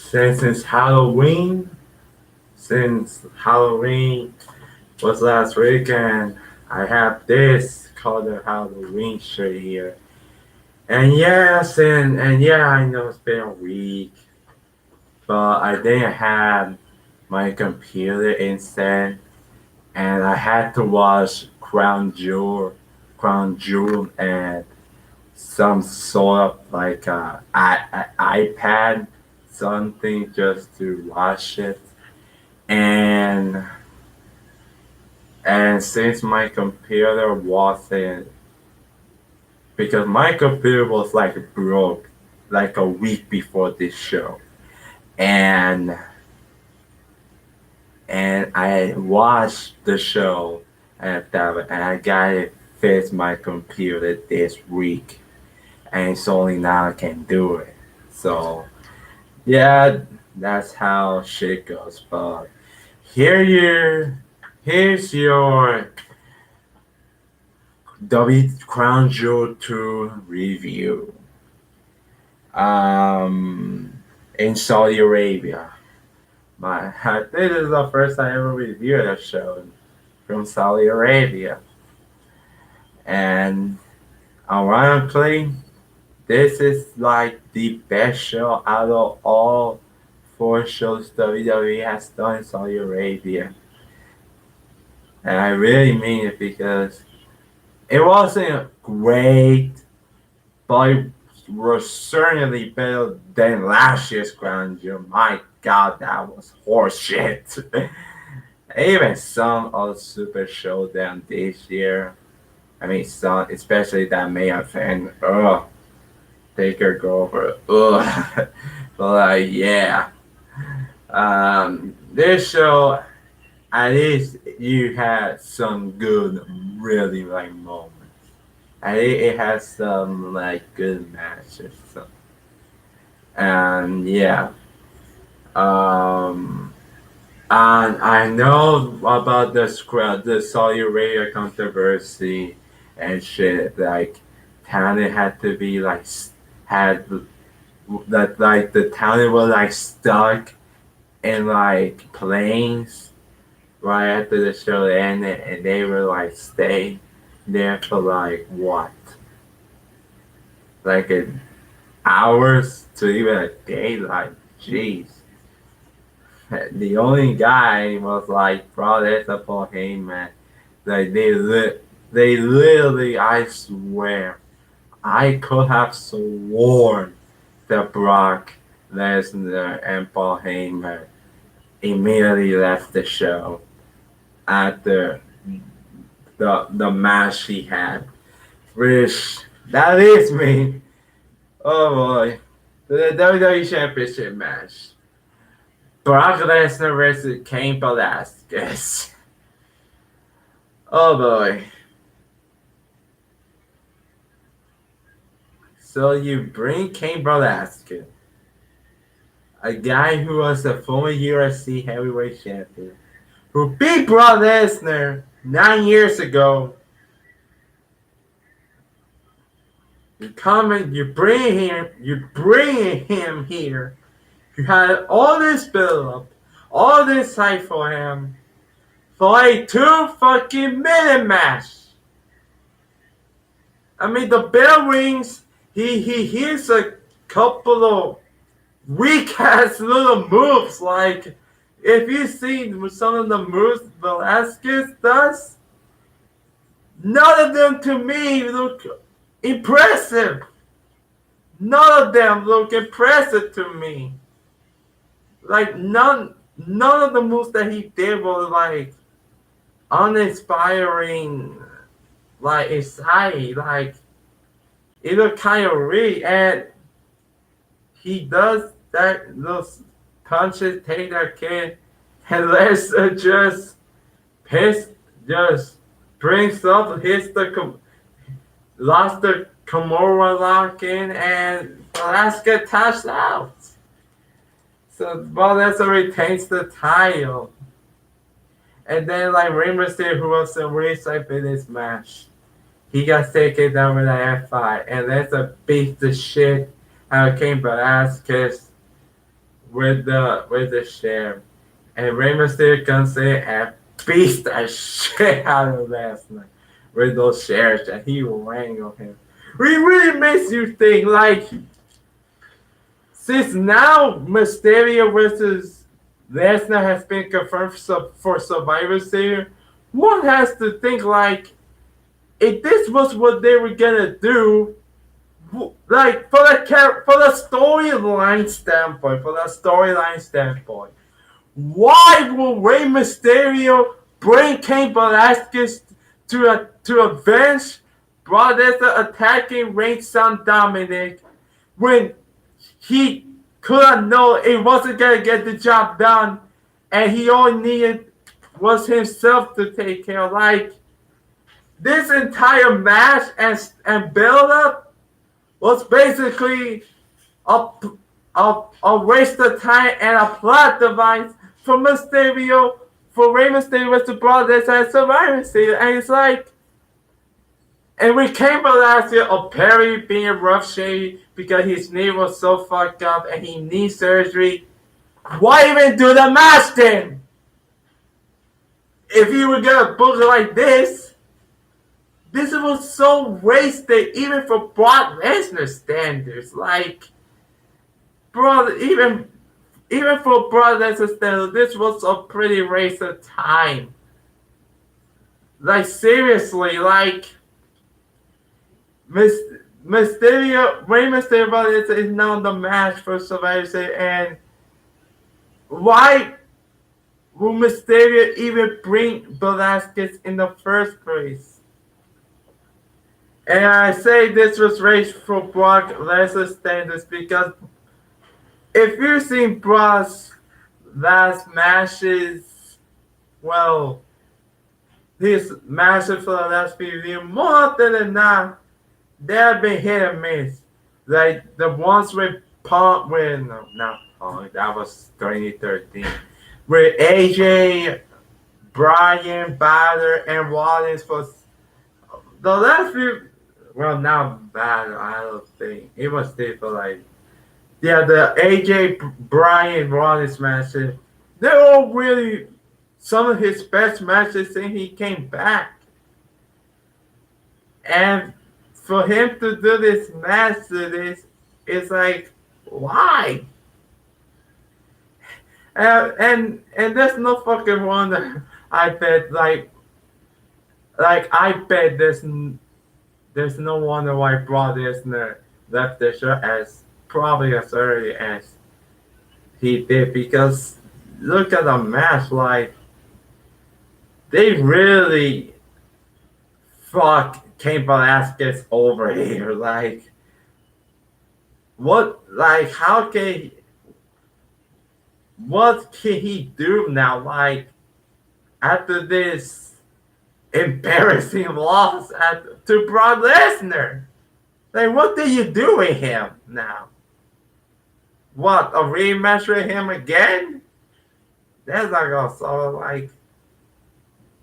since Halloween was last weekend, I have this called the Halloween shirt here. And yes, and yeah, I know it's been a week, but I didn't have my computer instead, and I had to watch Crown Jewel, and some sort of like iPad, something just to watch it. And and since my computer wasn't, because my computer was like broke like a week before this show, and and I watched the show and I got it fixed my computer this week, and it's only now I can do it. So yeah, that's how shit goes. But here you, here's your W Crown Jewel 2 review. In Saudi Arabia. This is the first time I ever reviewed a show from Saudi Arabia. And ironically, this is like the best show out of all four shows WWE has done in Saudi Arabia. And I really mean it because it wasn't great, but it was certainly better than last year's Crown Jewel. My God, that was horseshit. Even some of the Super Showdown this year. I mean, some, especially that main event. Ugh, Taker go over. Ugh, but yeah. This show, at least you had some good, really like moments. I think it has some like good matches. So. And yeah, um, and I know about the Saudi Arabia controversy and shit. Like, talent had to be like had that like the talent was like stuck in like planes right after the show ended, and they were like stay there for like what, like an hours to even a day. Like, jeez. The only guy was like, bro, that's a Paul Heyman. Like they literally, I swear, I could have sworn that Brock Lesnar and Paul Heyman immediately left the show after the match he had. Which that leads me, oh boy, to the WWE Championship match. Brock Lesnar versus Cain Velasquez. Oh boy. So you bring Cain Velasquez, a guy who was a former UFC heavyweight champion, who beat Brock Lesnar 9 years ago. You bring him here. You had all this build up, all this hype for him, for a 2 fucking minute match. I mean, the bell rings. He hears a couple of weak ass little moves. Like, if you see some of the moves Velasquez does, none of them to me look impressive. None of them look impressive to me. Like, none of the moves that he did were like uninspiring, like exciting. Like, it looked kind of weak, and he does that those punches, take that kid, and let's just piss, just brings up, hits the lost the Kimura lock in, and Velasquez touched out. So Velasquez retains the title. And then like Rey Mysterio, who was the ringside in this match, he got taken down with an F5, and that's a beat the shit out of Cain Velasquez with the sheriff, and Rey Mysterio comes in and beats the shit out of Lesnar with those shares that he rang on him. It really makes you think, like, since now Mysterio versus Lesnar has been confirmed for Survivor Series, one has to think, like, if this was what they were gonna do, like, for the storyline standpoint, why will Rey Mysterio bring Cain Velasquez to avenge Brock Lesnar attacking Reigns' son Dominic when he could have known it wasn't gonna get the job done, and he all needed was himself to take care of? Like, this entire match and build up was basically a, a waste of time and a plot device for Mysterio, for Rey Mysterio to Brock Lesnar at Survivor Series. And it's like, and we came from last year of Perry being rough shady because his knee was so fucked up and he needs surgery. Why even do the match then? If you were gonna book it like this was so wasted even for Brock Lesnar standards. Like, bro, even for Brock Lesnar standards, this was a pretty waste of time. Like, seriously, like, Mysterio, Rey Mysterio is now the match for Survivor Series, and why will Mysterio even bring Velasquez in the first place? And I say this was raised for Brock Lesnar standards because if you've seen Brock's last matches, well, his matches for the last few years, more often than not, they have been hit and miss. Like the ones with Punk, not Punk, that was 2013, with AJ, Bryan, Balor, and Rollins for the last few. Well, not bad, I don't think. It was still for, like, yeah, the AJ Bryan Rollins matches. They're all really some of his best matches since he came back. And for him to do this match to this, it's like, why? And there's no fucking wonder. I bet, like I bet there's no wonder why Brock Lesnar left the show as probably as early as he did, because look at the match, like, they really fuck Cain Velasquez over here. Like, what, like, what can he do now? Like, after this embarrassing loss to Brock Lesnar. Like, what do you do with him now? What, a rematch with him again? That's not gonna solve. Like,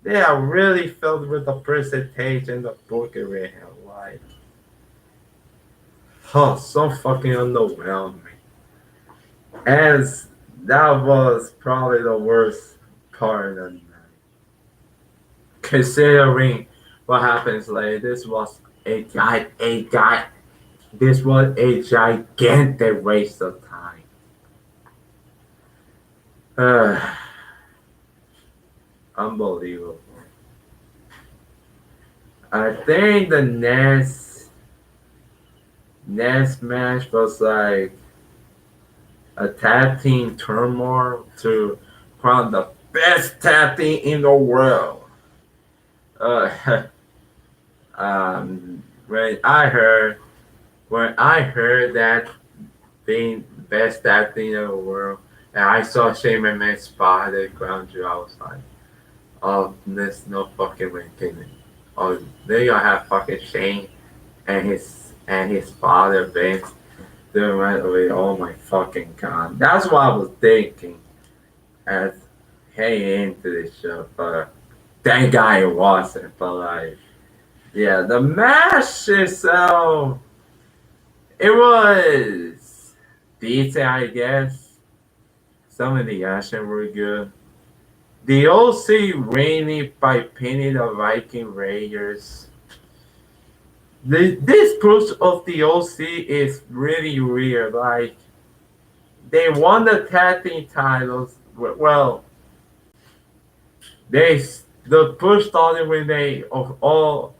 they are really filled with the presentation, the booking with him. Like, oh, so fucking underwhelming. As that was probably the worst part of the night. Considering what happens later, this was a gigantic waste of time. Unbelievable. I think the next match was like a tag team turmoil to crown the best tag team in the world. When I heard that being the best tag team in the world, and I saw Shane McMahon spot the ground jewel, I was like, oh, there's no fucking way can it. Oh, they gonna have fucking Shane and his father Vince doing right away. Oh my fucking god. That's what I was thinking as heading into this show, but thank God it wasn't. But like, yeah, the match itself, it was decent, I guess. Some of the action were good. The OC reigning by pinning the Viking Raiders. This push of the OC is really weird. Like, they won the tag team titles. Well, they the push started when they of all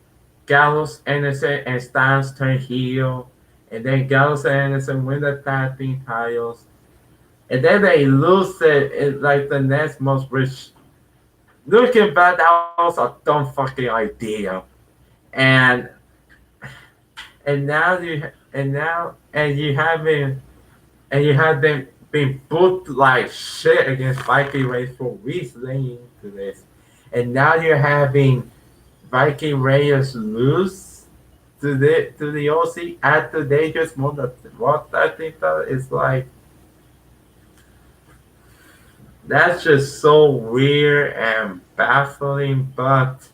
Gallows, Anderson, and Styles turned heel, and then Gallows and Anderson win the tag team titles, and then they lose it in like the next most rich. Looking back, that was a dumb fucking idea, and now you having and you have them being booked like shit against Viking Raiders for weeks leading into this, and now you're having Viking Raiders lose to the OC after they just won the what I think that is like that's just so weird and baffling. But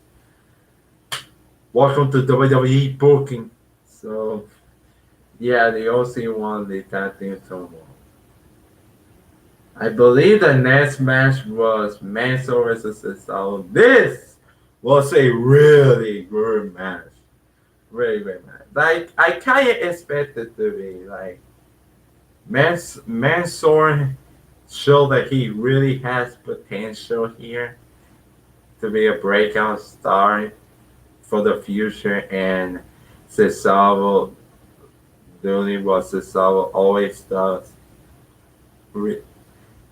welcome to WWE booking. So yeah, the OC won the tag team tournament. I believe the next match was Mansoor versus Cesaro. This was a really good match. Really great match. Like I kind of expected to be like Mansoor showed that he really has potential here to be a breakout star for the future, and Cesaro doing what Cesaro always does.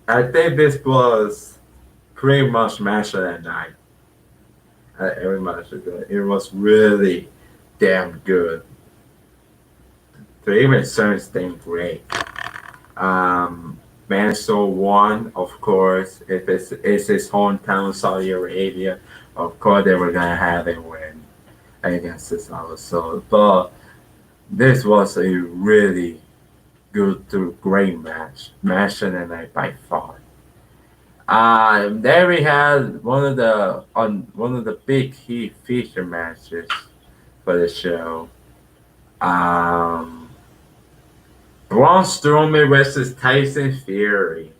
I think this was pretty much match of that night. Every match of good. It was really damn good. To even certain things great. Mansoor won, of course. If it's his hometown, Saudi Arabia, of course they were gonna have him win against Cesaro. So, but this was a really good to great match of the night by far. There we had one of the big key feature matches for the show. Um, Braun Strowman versus Tyson Fury.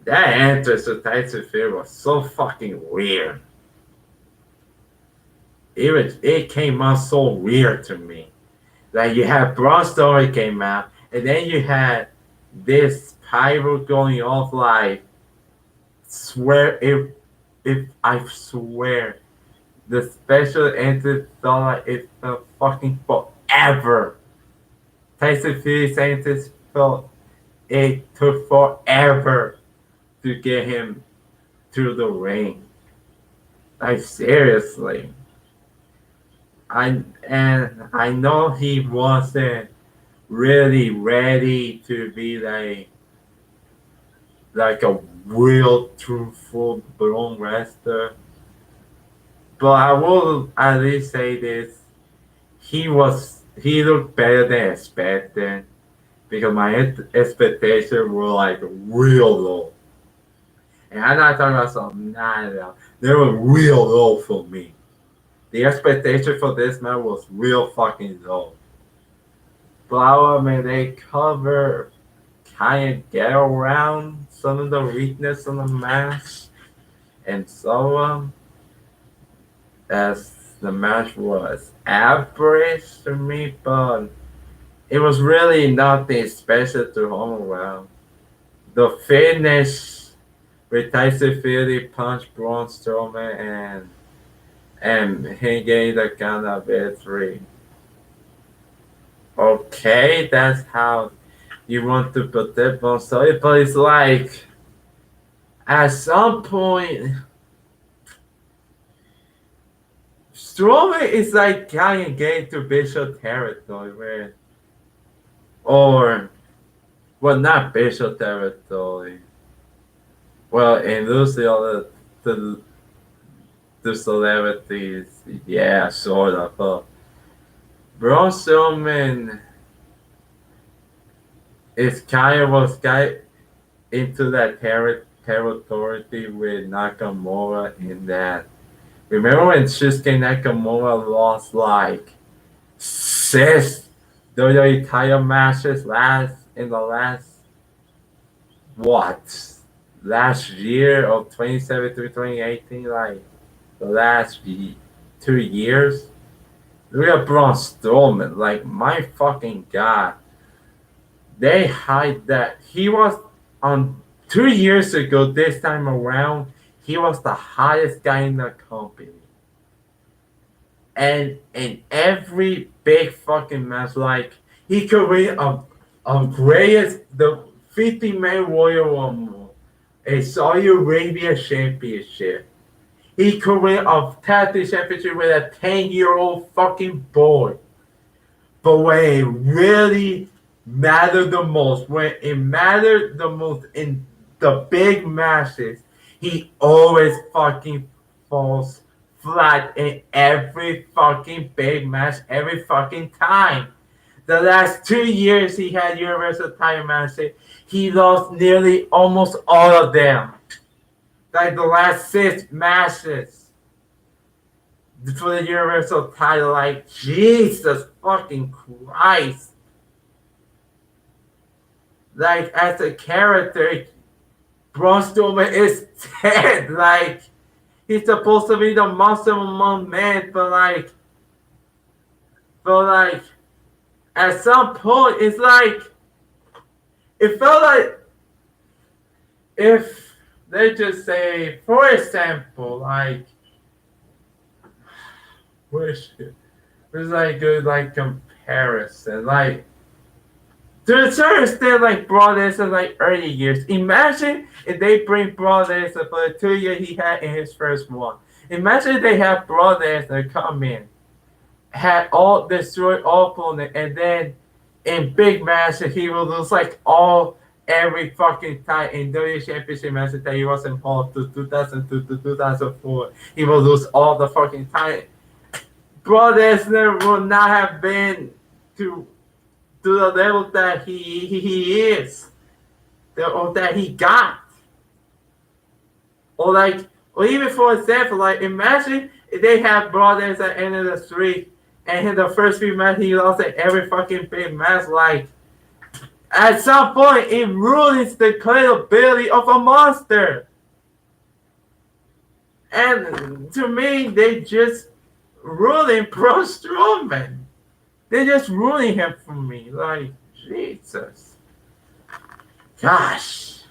That entrance of Tyson Fury was so fucking weird. It came out so weird to me. Like you had Braun Strowman came out, and then you had this pyro going off like swear if I swear the special entrance felt like it felt fucking forever. Tyson Fury scientists felt it took forever to get him to the ring. Like seriously. I know he wasn't really ready to be like a real true full blown wrestler. But I will at least say this. He looked better than expected because my expectations were like real low. And I'm not talking about something nah. They were real low for me. The expectation for this man was real fucking low. But I mean, they cover kind of get around some of the weakness of the match, and so as the match was average to me, but it was really nothing special to home around. The finish with Tyson Fury punch Braun Strowman and he gave the count of victory. Okay, that's how you want to put it on story, but it's like at some point Strowman is like kind of getting to Bishop territory where or well not Bishop territory. Well in losing all the celebrities, yeah, sort of. But Braun Strowman is kind of was guy into that territory with Nakamura in that. Remember when Shinsuke Nakamura lost like 6 WWE title matches last in the last what, last year of 2017 to 2018, like the last 2 years. Look at Braun Strowman, like my fucking god. They hide that he was on 2 years ago. This time around, he was the highest guy in the company, and in every big fucking match, like he could win a greatest the 50-man Royal Rumble, a Saudi Arabia championship. He could win a tag team championship with a 10-year-old fucking boy. But when it really mattered the most, when it mattered the most in the big matches, he always fucking falls flat in every fucking big match, every fucking time. The last 2 years he had Universal title matches, he lost nearly almost all of them. Like the last 6 matches for the Universal title, like Jesus fucking Christ. Like as a character, Braun Strowman is dead. Like he's supposed to be the monster among men, but at some point it's like it felt like if they just say, for example, like which is like good like comparison, like to a certain extent, like Broad Lesnar, like early years. Imagine if they bring Broad Lesnar for the 2 years he had in his first one. Imagine if they have Broad Lesnar come in, had all destroyed all opponent, and then in big matches he will lose like every fucking time in WWE Championship matches that he was involved to 2002 to 2004. He will lose all the fucking time. Broad Lesnar will not have been to the level that he is, or that he got, or even for example, like imagine if they have brothers at the end of the street, and in the first few matches he lost at every fucking big match. Like at some point, it ruins the credibility of a monster. And to me, they just ruining Braun Strowman. They're just ruining him for me. Like, Jesus. Gosh.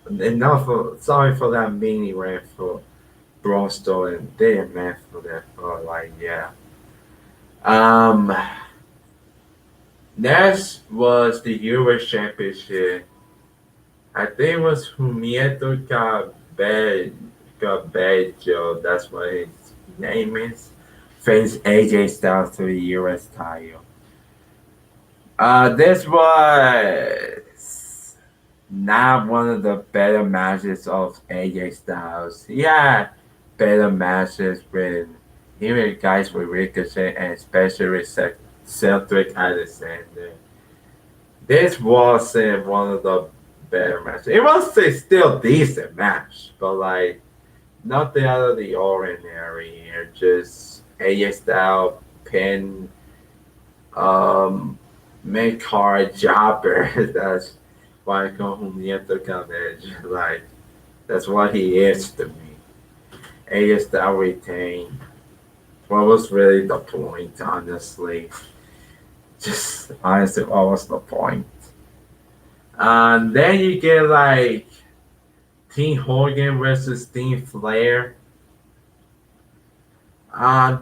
Enough. Sorry for that mini rant for Braun Strowman. Damn man for that. But like, yeah. Next was the US Championship. I think it was Humieto Cabello. That's what his name is. Faced AJ Styles to the US title. This was not one of the better matches of AJ Styles. He had better matches with even guys with Ricochet and especially Cedric Alexander. This wasn't one of the better matches. It was a still decent match, but like nothing out of the ordinary here. Just AJ Styles pin main card jobber. That's why I call him Nieto Cabbage. Like that's what he is to me. AJ Styles retained. What was really the point, honestly? Just honestly, what was the point? And then you get like Team Hogan versus Team Flair.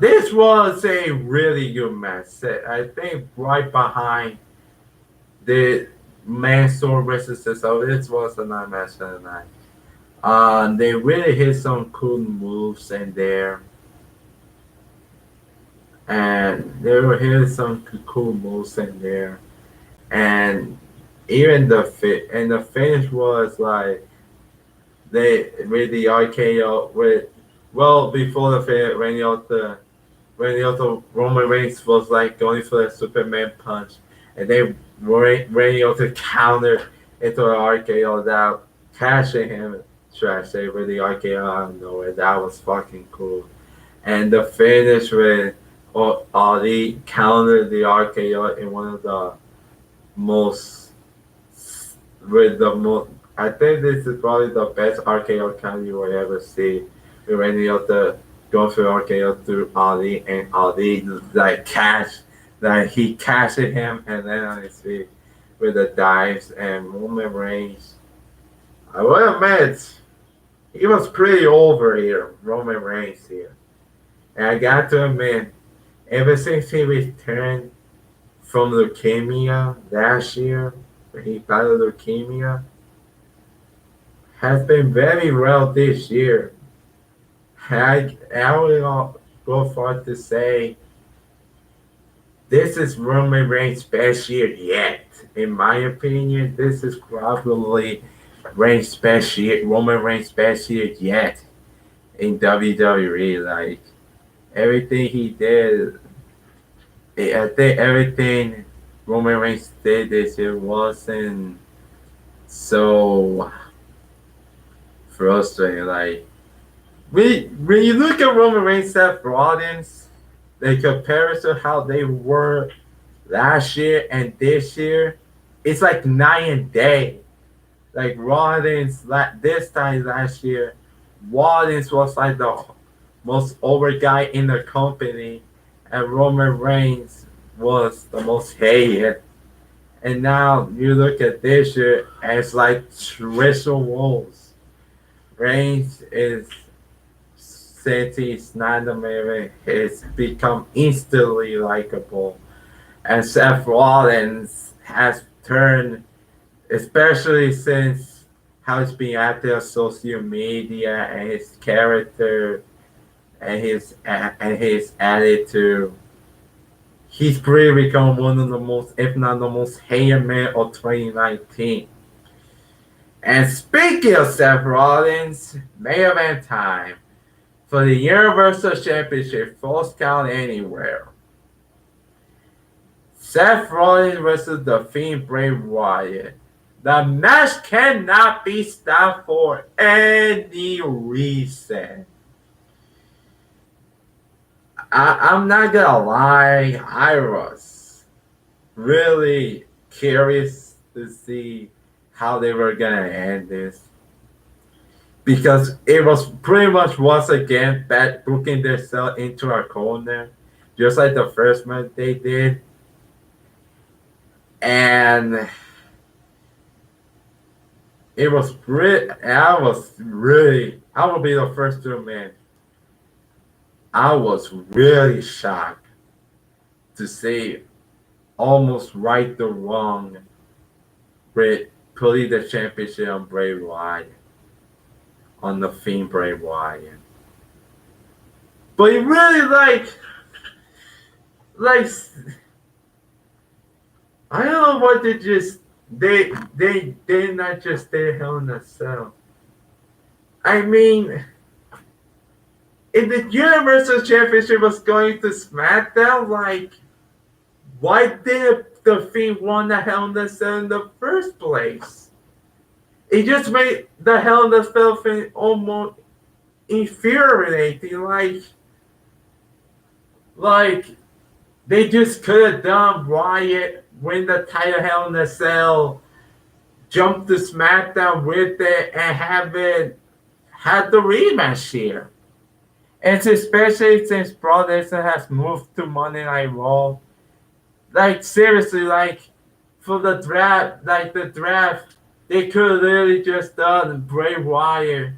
This was a really good match. I think right behind the Mansoor versus Cesaro. This was a nice match of the night. They really hit some cool moves in there. And they were hitting some cool moves in there. And even the finish was like they with the RKO with before the finish Randy Orton Roman Reigns was like going for the Superman punch, and they Randy Orton countered into an RKO without catching him trash with the RKO out of nowhere. That was fucking cool. And the finish with Ali countered the RKO in one of the most with the most. I think this is probably the best RKO count you will ever see. With any of the going through RKO through Ali and Ali like he cashed him and then on his feet with the dives and Roman Reigns. I will admit he was pretty over here, Roman Reigns here. And I got to admit, ever since he returned from leukemia last year, when he battled leukemia, has been very well this year. I would go far to say this is Roman Reigns' best year yet. In my opinion, this is probably Roman Reigns' best year yet in WWE. Like everything he did, I think everything Roman Reigns did this year wasn't so frustrating. Like when you look at Roman Reigns, Seth Rollins, they compare it to how they were last year and this year. It's like night and day. Like Rollins, this time last year, Rollins was like the most over guy in the company, and Roman Reigns was the most hated. And now you look at this year, and it's like racial roles. Reigns is since he's not the main, he's become instantly likable, and Seth Rollins has turned, especially since how he's been active on social media and his character and his attitude. He's pretty become one of the most, if not the most hated man of 2019. And speaking of Seth Rollins, main event time for the Universal Championship, Falls Count Anywhere. Seth Rollins versus The Fiend Bray Wyatt. The match cannot be stopped for any reason. I'm not gonna lie, I was really curious to see how they were gonna end this. Because it was pretty much once again booking themselves into a corner, just like the first match they did. And it was pretty, I will be the first to admit, I was really shocked to see almost right the wrong with putting the championship on Bray Wyatt, on the Fiend Bray Wyatt. But he really like I don't know what they just they not just stay Hell in a Cell. I mean, if the Universal Championship was going to SmackDown, like, why did the Fiend won the Hell in a Cell in the first place? It just made the Hell in a Cell thing almost infuriating. Like they just could have done Wyatt win the title Hell in a Cell, jump to SmackDown with it, and have it had the rematch here. And especially since Brock Lesnar has moved to Monday Night Raw. Like seriously, like for the draft, they could have literally just done Bray Wyatt.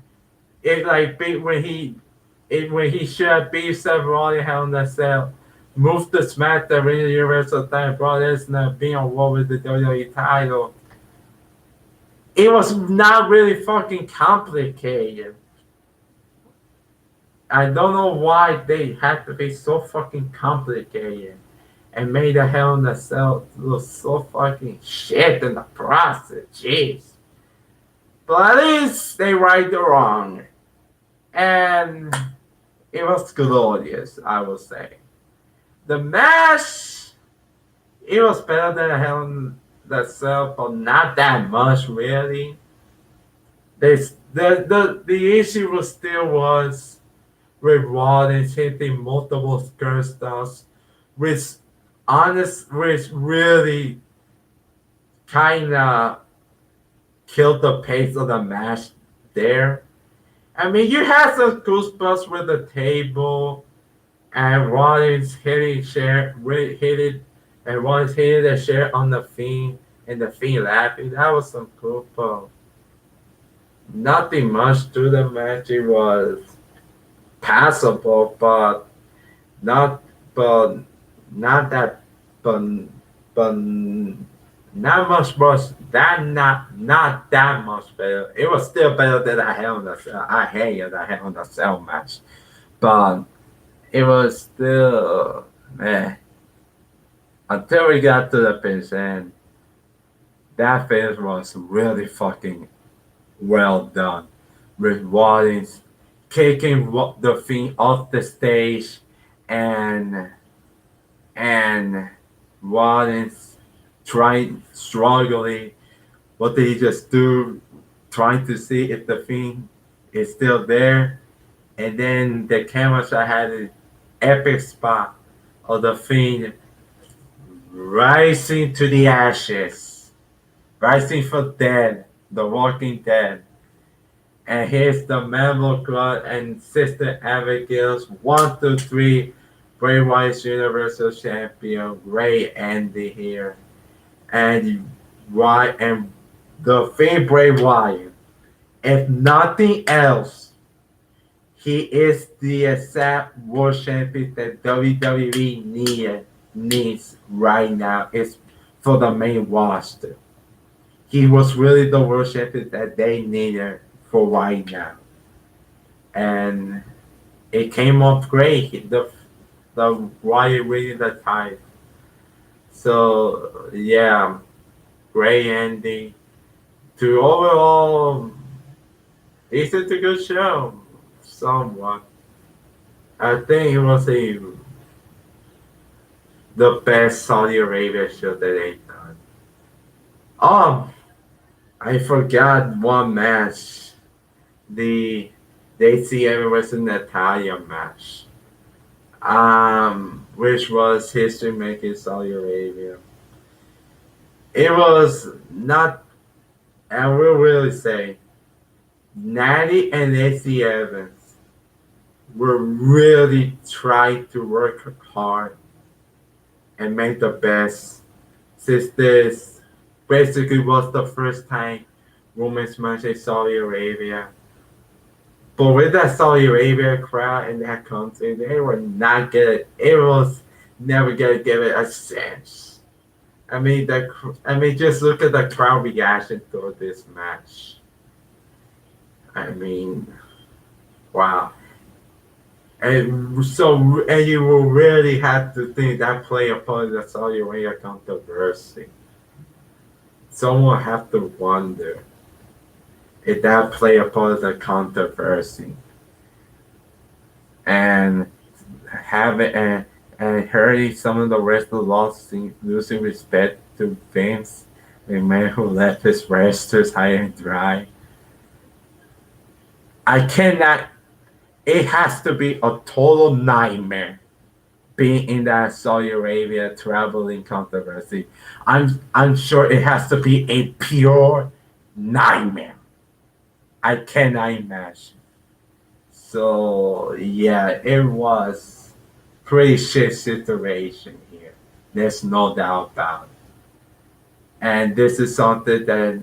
It like when he should have beat Seth Rollins Hell in a Cell, moved to SmackDown in the Universal title, Brock Lesnar being on Raw with the WWE title. It was not really fucking complicated. I don't know why they had to be so fucking complicated and made the Hell in a Cell look so fucking shit in the process. Jeez. But at least they right the wrong. And it was glorious, I will say. The match, it was better than the Hell in a Cell, but not that much really. The issue was still was with Rollins hitting multiple skirt stops, which really kind of killed the pace of the match there. I mean, you had some goosebumps with the table and Rollins hitting, and Rollins hitting the share on the Fiend, and the Fiend laughing. That was some cool, but nothing much to the match. It was passable, not, but not that, but but not much not that much better. It was still better than I had on the Cell. I hated I had on the Cell match, but it was still man until we got to the finish, and that finish was really fucking well done with Rollins kicking the Fiend off the stage, and and Rollins trying struggling. What did he just do? Trying to see if the Fiend is still there, and then the camera shot had an epic spot of the Fiend rising to the ashes, rising from dead, the Walking Dead. And here's the memorable crowd and Sister Abigail's 1, 2, 3 Bray Wyatt's Universal Champion, Ray Andy here. And and the Fiend Bray Wyatt. If nothing else, he is the exact world champion that WWE needs right now. It's for the main roster. He was really the world champion that they needed for right now, and it came off great. The Wyatt winning the title. So yeah, great ending to overall. It's a good show. Somewhat, I think it was the best Saudi Arabia show that they've done. Um, I forgot one match. The ACM versus Natalia match. Which was history making Saudi Arabia. It was not, I will really say, Natty and AC Evans were really trying to work hard and make the best, since this basically was the first time women's match in Saudi Arabia. But with that Saudi Arabia crowd in that country, they were not good. It was never gonna give it a chance. I mean, just look at the crowd reaction to this match. I mean, wow. And you will really have to think that play a part of the Saudi Arabia controversy. Someone have to wonder if that play a part of the controversy, and having and hearing some of the wrestlers losing respect to Vince, a man who left his wrestlers high and dry. I cannot. It has to be a total nightmare being in that Saudi Arabia traveling controversy. I'm sure it has to be a pure nightmare. I cannot imagine. So yeah, it was pretty shit situation here. There's no doubt about it. And this is something that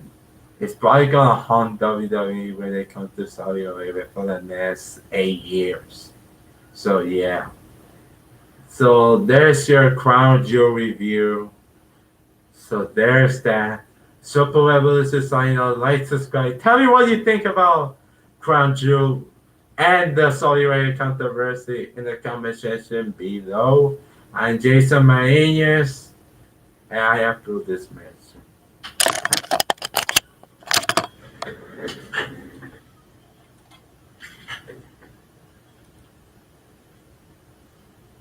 is probably gonna haunt WWE when they come to Saudi Arabia for the next 8 years. So yeah. So there's your Crown Jewel review. So there's that. Super Revolution signing out. Like, subscribe. Tell me what you think about Crown Jewel and the Saudi Arabia controversy in the comment section below. I'm Jason Martinez, and I approve this match.